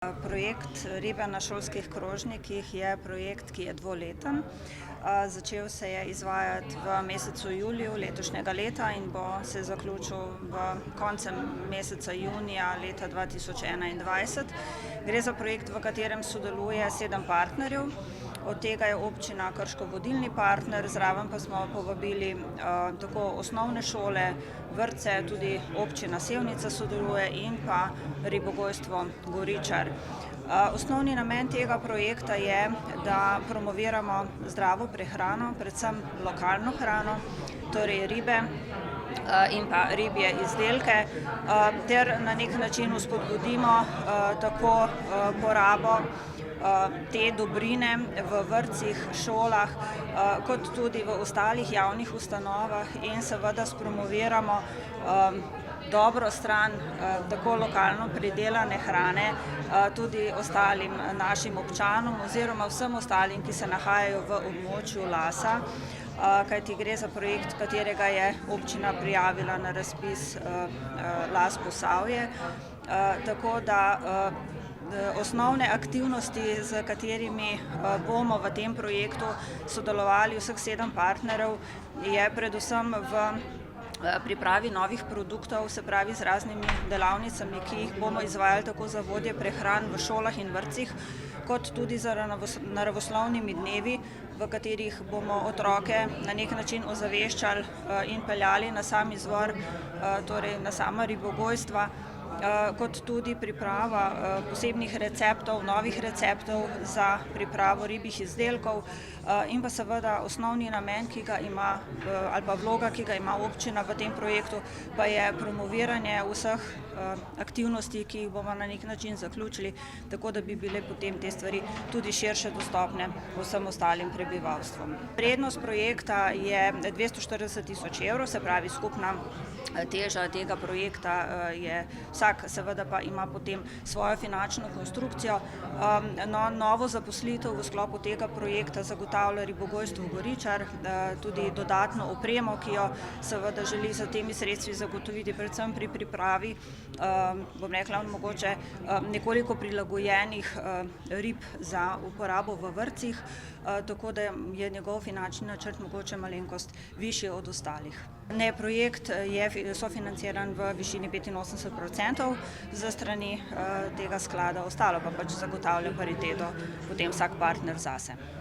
Projekt Ribe na šolskih krožnikih je projekt, ki je dvoleten. Začel se je izvajati v mesecu juliju letošnjega leta in bo se zaključil v koncem meseca junija leta 2021. Gre za projekt, v katerem sodeluje 7 partnerjev. Od tega je občina Krško vodilni partner, zraven pa smo povabili tako osnovne šole, vrtce, tudi občina Sevnica sodeluje in pa ribogojstvo Goričar. Osnovni namen tega projekta je, da promoviramo zdravo prehrano, predvsem lokalno hrano, torej ribe in pa ribje izdelke, ter na nek način vzpodbudimo tako porabo te dobrine v vrtcih, šolah, kot tudi v ostalih javnih ustanovah in seveda spromoviramo dobro stran tako lokalno pridelane hrane tudi ostalim našim občanom oziroma vsem ostalim, ki se nahajajo v območju Lasa, kajti gre za projekt, katerega je občina prijavila na razpis Las Posavje. Tako da osnovne aktivnosti, z katerimi bomo v tem projektu sodelovali vseh 7 partnerjev, je predvsem v pripravi novih produktov, se pravi z raznimi delavnicami, ki jih bomo izvajali tako za vodje prehran v šolah in vrtcih, kot tudi z naravoslovnimi dnevi, v katerih bomo otroke na nek način ozaveščali in peljali na sam izvor, torej na sama ribogojstva, kot tudi priprava posebnih receptov, novih receptov za pripravo ribjih izdelkov in pa seveda osnovni namen, ki ga ima ali pa vloga, ki ga ima občina v tem projektu, pa je promoviranje vseh aktivnosti, ki jih bomo na nek način zaključili, tako da bi bile potem te stvari tudi širše dostopne vsem ostalim prebivalstvom. Vrednost projekta je 240 tisoč evrov, se pravi skupna teža tega projekta je, vsak seveda pa ima potem svojo finančno konstrukcijo. Novo zaposlitev v sklopu tega projekta zagotavlja ribogojstvo Goričar, tudi dodatno opremo, ki jo seveda želi s temi sredstvi zagotoviti, predvsem pri pripravi, bom rekla, mogoče nekoliko prilagojenih rib za uporabo v vrtcih, tako da je njegov finančni načrt mogoče malenkost višji od ostalih. Ne, projekt je sofinanciran v višini 85% za strani tega sklada, ostalo pa pač zagotavlja pariteto potem vsak partner zase.